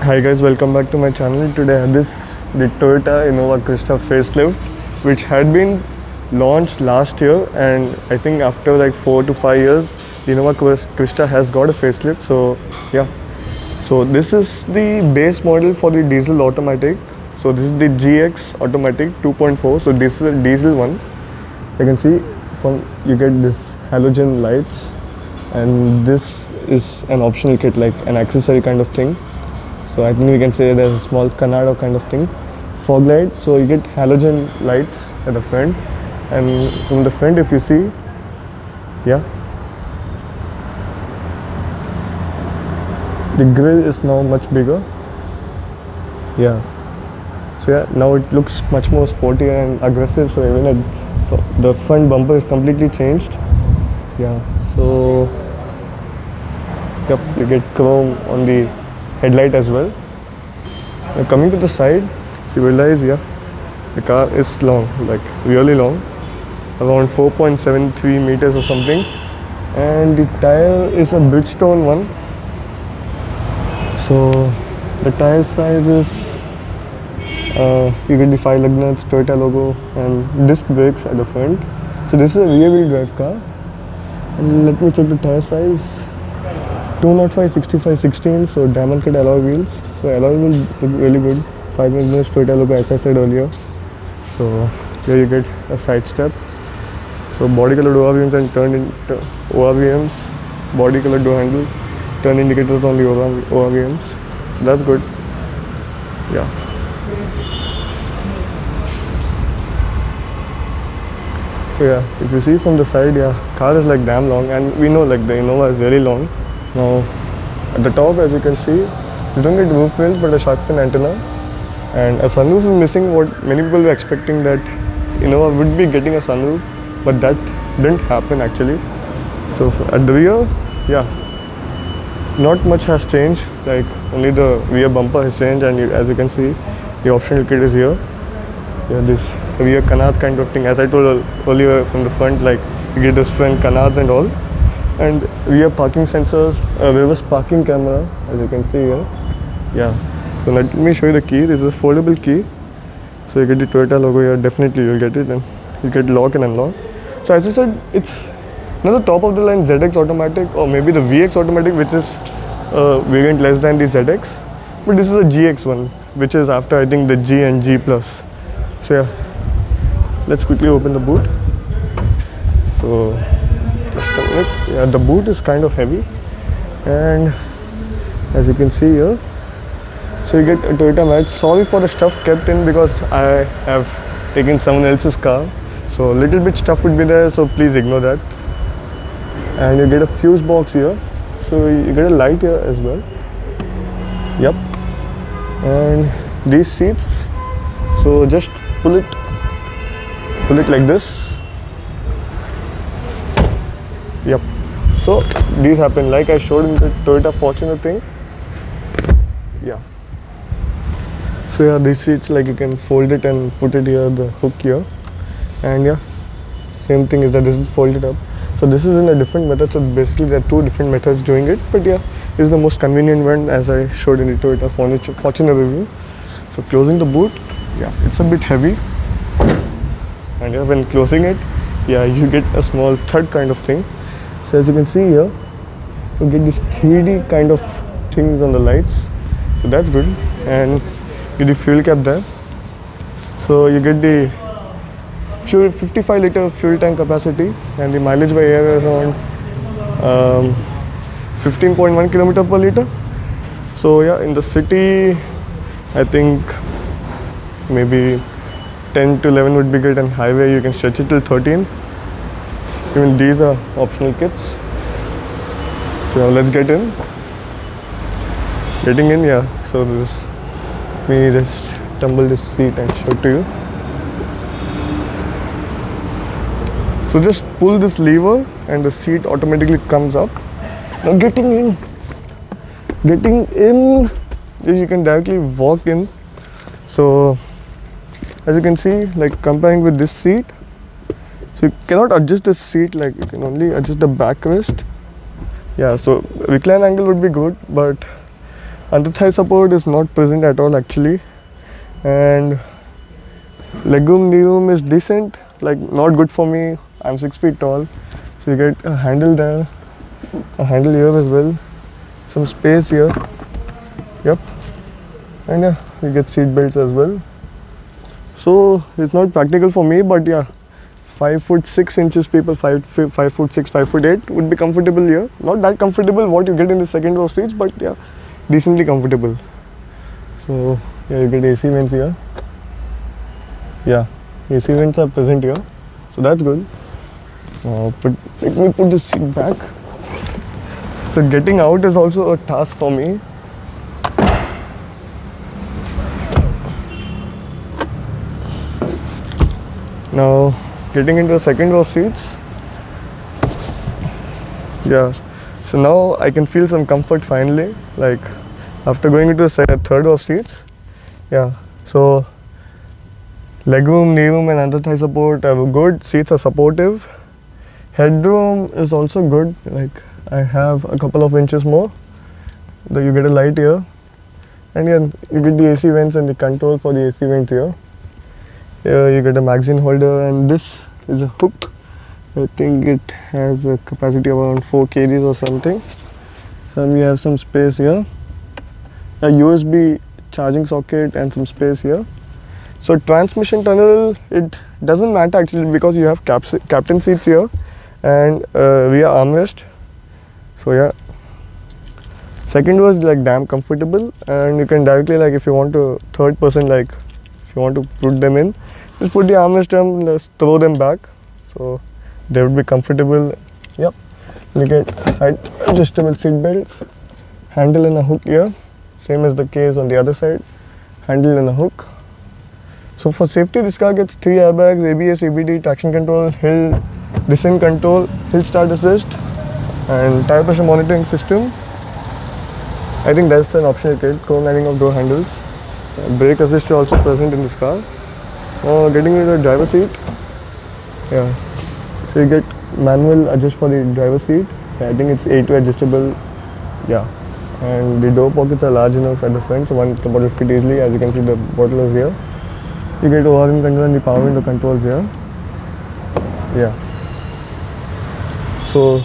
Hi guys, welcome back to my channel. Today I have the Toyota Innova Krista facelift, which had been launched last year, and I think after like 4 to 5 years, the Innova Krista has got a facelift. So yeah, so this is the base model for the diesel automatic. So this is the GX automatic 2.4. So this is a diesel one. You can see from you get this halogen lights, and this is an optional kit, like an accessory kind of thing. So I think we can say there's a small Canado kind of thing. Fog light, so you get halogen lights at the front, and from the front if you see, yeah, the grille is now much bigger. Yeah, so yeah, now it looks much more sporty and aggressive. So even the front bumper is completely changed. Yeah, so yep, you get chrome on the headlight as well. Now coming to the side, you realize, yeah, the car is long, like really long, around 4.73 meters or something, and the tire is a Bridgestone one. So the tire size is, you get the 5 lug nuts, Toyota logo, and disc brakes at the front. So this is a rear wheel drive car, and let me check the tire size. 205 65 16, so diamond cut alloy wheels. So alloy wheels look really good. 5 mm Toyota logo, as I said earlier. So here you get a side step. So body colored ORVMs and turn into ORVMs, body colored door handles, turn indicators on the ORVMs. So that's good. Yeah. So yeah, if you see from the side, yeah, car is like damn long, and we know like the Innova is very long. Now at the top, as you can see, you don't get roof rails but a shark fin antenna, and a sunroof is missing. What many people were expecting, that Innova would be getting a sunroof, but that didn't happen actually. So at the rear, yeah, not much has changed, like only the rear bumper has changed, and as you can see, the optional kit is here. Yeah, this rear canards kind of thing, as I told earlier, from the front, like you get this front canards and all, and rear parking sensors, reverse parking camera, as you can see here. Yeah, so let me show you the key. This is a foldable key, so you get the Toyota logo here. Definitely you'll get it, and you get lock and unlock. So as I said, it's not the top of the line ZX automatic, or maybe the VX automatic, which is a variant less than the ZX, but this is a GX one, which is after I think the G and G plus. So yeah, let's quickly open the boot. So just a minute. Yeah, the boot is kind of heavy, and as you can see here, so you get a Toyota match. Sorry for the stuff kept in, because I have taken someone else's car, so a little bit stuff would be there, so please ignore that. And you get a fuse box here, so you get a light here as well. Yep. And these seats, so just pull it like this. Yep. So these happen like I showed in the Toyota Fortuner thing. Yeah. So yeah, these seats, like you can fold it and put it here, the hook here, and yeah, same thing is that this is folded up. So this is in a different method. So basically there are 2 different methods doing it, but yeah, this is the most convenient one, as I showed in the Toyota Fortuner review. So closing the boot, yeah, it's a bit heavy, and yeah, when closing it, yeah, you get a small thud kind of thing. So as you can see here, you get this 3D kind of things on the lights, so that's good. And get the fuel cap there, so you get the fuel 55 liter fuel tank capacity, and the mileage by air is around 15.1 kilometer per liter. So yeah, in the city I think maybe 10 to 11 would be good, and highway you can stretch it till 13. Even these are optional kits. So let's get in. Getting in, yeah. So let me just tumble this seat and show it to you. So just pull this lever and the seat automatically comes up. Now getting in, you can directly walk in. So as you can see, like comparing with this seat, so you cannot adjust the seat, like you can only adjust the backrest. Yeah, so recline angle would be good, but Under thigh support is not present at all actually, and legroom, knee room is decent, like not good for me. I'm 6 feet tall, so you get a handle there, a handle here as well, some space here. Yep, and yeah, you get seat belts as well. So it's not practical for me, but yeah, 5'6" people, 5'6", 5'8" would be comfortable here. Not that comfortable what you get in the second row seats, but yeah, decently comfortable. So yeah, you get AC vents here. Yeah, AC vents are present here, so that's good. But let me put this seat back. So getting out is also a task for me. Now getting into the second row seats. Yeah, so now I can feel some comfort finally, like after going into the third row seats. Yeah, so legroom, knee room and under thigh support are good. Seats are supportive. Headroom is also good, like I have a couple of inches more. You get a light here, and yeah, you get the AC vents and the control for the AC vents here. Here you get a magazine holder, and this is a hook. I think it has a capacity of around 4 kgs or something. So we have some space here, a USB charging socket and some space here. So transmission tunnel, it doesn't matter actually because you have captain seats here and rear armrest. So yeah, second row is like damn comfortable, and you can directly, like if you want to third person, like if you want to put them in, just put the armrest and just throw them back, so they would be comfortable. Yep, you get height adjustable seat belts, handle and a hook here, same as the case on the other side, handle and a hook. So for safety, this car gets 3 airbags, ABS, ABD, traction control, hill descent control, hill start assist, and tire pressure monitoring system. I think that's an optional kit, co-lining of door handles. Brake assist is also present in this car. Getting into the driver seat. Yeah, so you get manual adjust for the driver seat. I think it's A2 adjustable. Yeah, and the door pockets are large enough at the front, so one bottle fit easily. As you can see, the bottle is here. You get ORM control and the power window controls here. Yeah. So,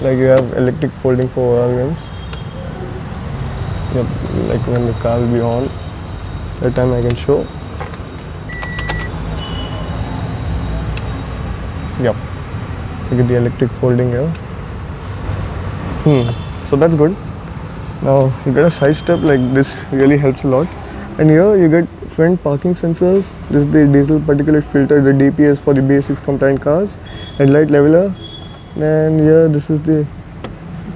like you have electric folding for ORMs. Yep, like when the car will be on, that time I can show. Yep. So you get the electric folding here. So that's good. Now you get a side step, like this really helps a lot. And here you get front parking sensors. This is the diesel particulate filter, the DPS for the BS6 compliant cars, headlight leveler. And here this is the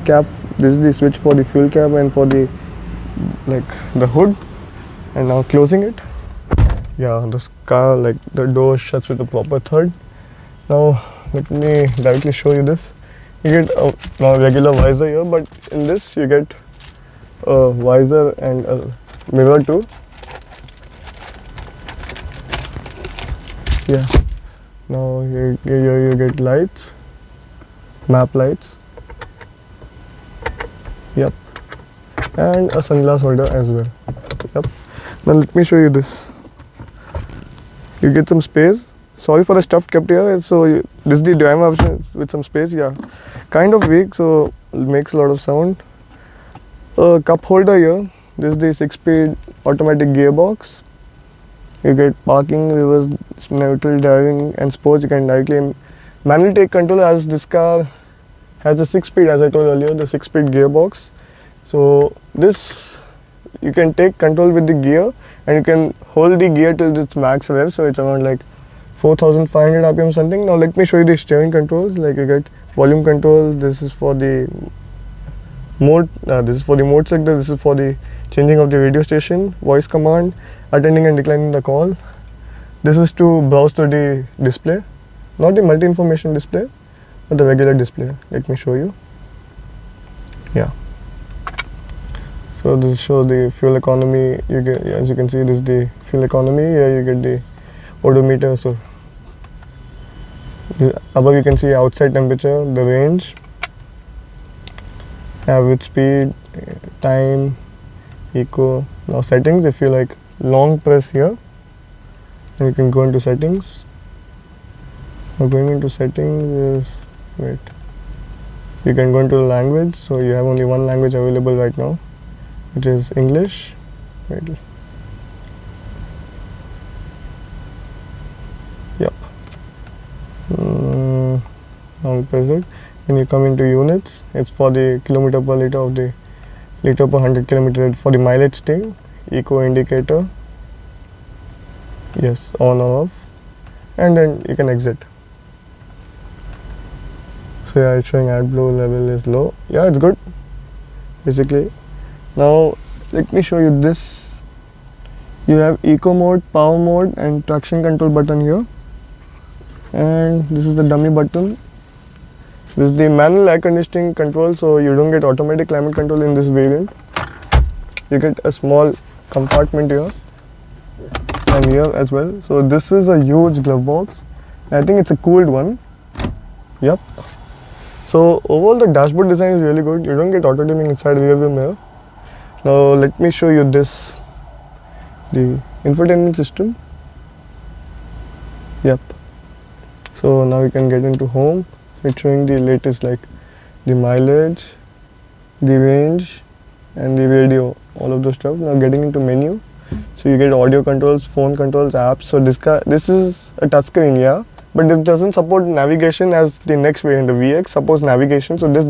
cap. This is the switch for the fuel cap and for the the hood. And now closing it. Yeah, this car, like the door shuts with a proper third. Now let me directly show you this. You get a regular visor here, but in this you get a visor and a mirror too. Yeah. Now you get lights, map lights. Yep. And a sunglass holder as well. Yep. Now let me show you this. You get some space. Sorry for the stuff kept here. So this is the driver option with some space. Yeah, kind of weak, so it makes a lot of sound. A cup holder here. This is the 6-speed automatic gearbox. You get parking, reverse, neutral, driving, and sports. You can directly manually take control, as this car has a 6-speed, as I told earlier, the 6-speed gearbox. So this, you can take control with the gear, and you can hold the gear till its max rev. So it's around like 4,500 RPM something. Now let me show you the steering controls. Like you get volume control. This is for the mode. This is for the mode selector. This is for the changing of the radio station. Voice command, attending and declining the call. This is to browse to the display, not the multi-information display, but the regular display. Let me show you. Yeah. So this shows the fuel economy. You get, as you can see, this is the fuel economy. Here you get the odometer. So above you can see outside temperature, the range, average speed, time, Eco. Now settings, if you like long press here, then you can go into settings. Now going into settings is, wait, you can go into the language. So you have only one language available right now, which is English. Wait. Yep. Now press it. When you come into units, it's for the kilometer per liter of the liter per 100 kilometer for the mileage thing. Eco indicator. Yes, on or off. And then you can exit. So yeah, it's showing AdBlue level is low. Yeah, it's good. Basically. Now let me show you this. You have eco mode, power mode and traction control button here. And this is the dummy button. This is the manual air conditioning control, so you don't get automatic climate control in this variant. You get a small compartment here and here as well. So this is a huge glove box. I think it's a cooled one. Yep. So overall the dashboard design is really good. You don't get auto dimming inside rear view mirror. Now let me show you this. The infotainment system. Yep. So now we can get into home. It's showing the latest, like the mileage, the range and the radio, all of those stuff. Now getting into menu. So you get audio controls, phone controls, apps. So this is a touchscreen, yeah, but this doesn't support navigation as the next variant. The VX supports navigation. So this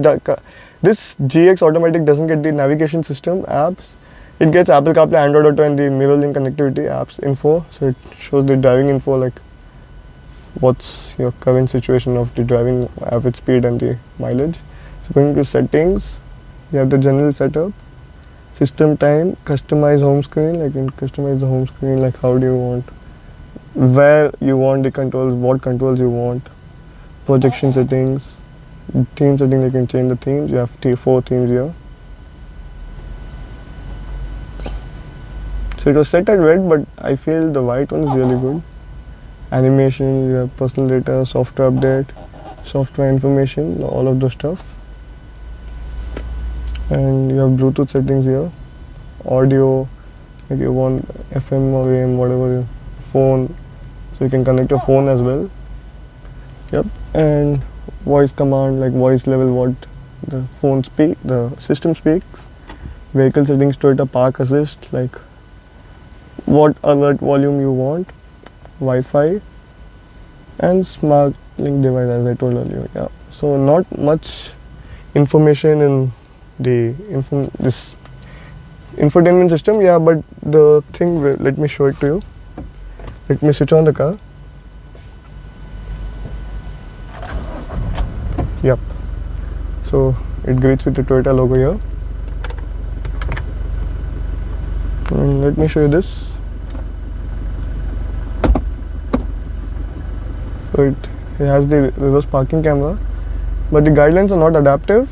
GX automatic doesn't get the navigation system apps. It gets Apple CarPlay, Android Auto and the MirrorLink connectivity apps info. So it shows the driving info, like what's your current situation of the driving average speed and the mileage. So going to settings, you have the general setup, system time, customize home screen. Like you can customize the home screen, like how do you want, where you want the controls, what controls you want, projection settings, theme setting, you can change the themes. You have 4 themes here. So it was set at red, but I feel the white one is really good. Animation, you have personal data, software update, software information, all of those stuff. And you have Bluetooth settings here, audio, if you want FM or AM, whatever, phone, so you can connect your phone as well. Yep, and voice command, like voice level, what the phone the system speaks. Vehicle settings, Toyota Park Assist, like what alert volume you want. Wi-Fi and smart link device, as I told earlier. Yeah, so not much information in the this infotainment system. Yeah, but the thing, let me show it to you. Let me switch on the car. Yep. So it greets with the Toyota logo here. And let me show you this. So it has the reverse parking camera, but the guidelines are not adaptive.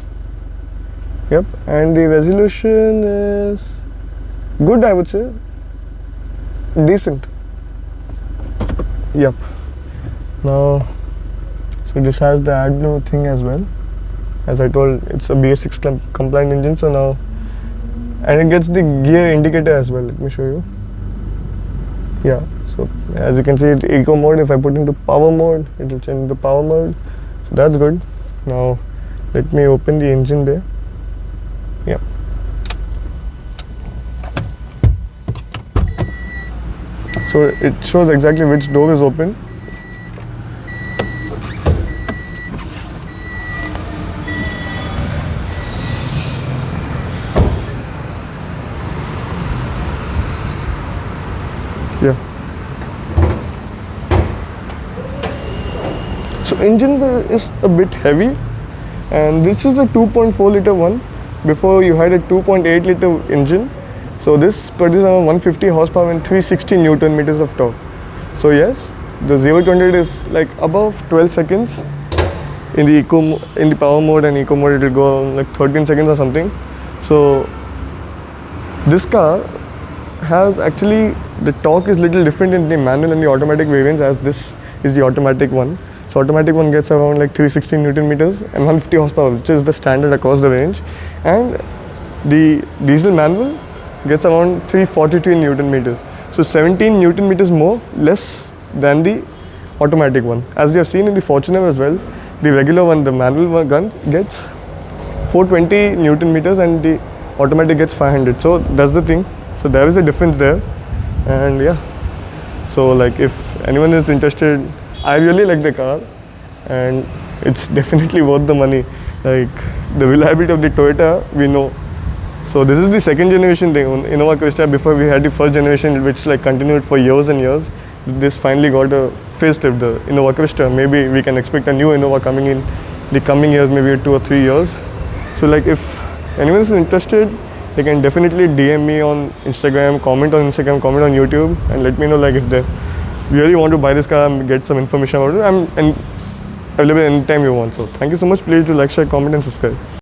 Yep, and the resolution is good, I would say. Decent. Yep. Now, so this has the AdBlue thing as well. As I told, it's a BS6 compliant engine, so now, and it gets the gear indicator as well. Let me show you. Yeah. So as you can see, the eco mode, if I put into power mode, it will change into power mode. So that's good. Now let me open the engine bay. Yeah. So it shows exactly which door is open. Yeah. So engine is a bit heavy, and this is a 2.4 liter one. Before you had a 2.8 liter engine. So this produces around 150 horsepower and 360 Newton meters of torque. So yes, the 0 to 100 is like above 12 seconds. In the power mode and eco mode, it will go on like 13 seconds or something. So this car has actually, the torque is little different in the manual and the automatic variants, as this is the automatic one. So automatic one gets around like 360 Newton meters and 150 horsepower, which is the standard across the range. And the diesel manual gets around 343 Newton meters. So 17 Newton meters more, less than the automatic one. As we have seen in the Fortuner as well, the regular one, the manual gun gets 420 Newton meters and the automatic gets 500. So that's the thing. So there is a difference there. And yeah, so like if anyone is interested, I really like the car and it's definitely worth the money. Like the reliability of the Toyota, we know. So this is the second generation thing, Innova Crysta. Before we had the first generation which like continued for years and years. This finally got a facelift, the Innova Crysta. Maybe we can expect a new Innova coming in the coming years, maybe 2 or 3 years. So like if anyone is interested, they can definitely DM me on Instagram, comment on Instagram, comment on YouTube, and let me know like if they really want to buy this car and get some information about it. I'm available anytime you want. So thank you so much. Please do like, share, comment and subscribe.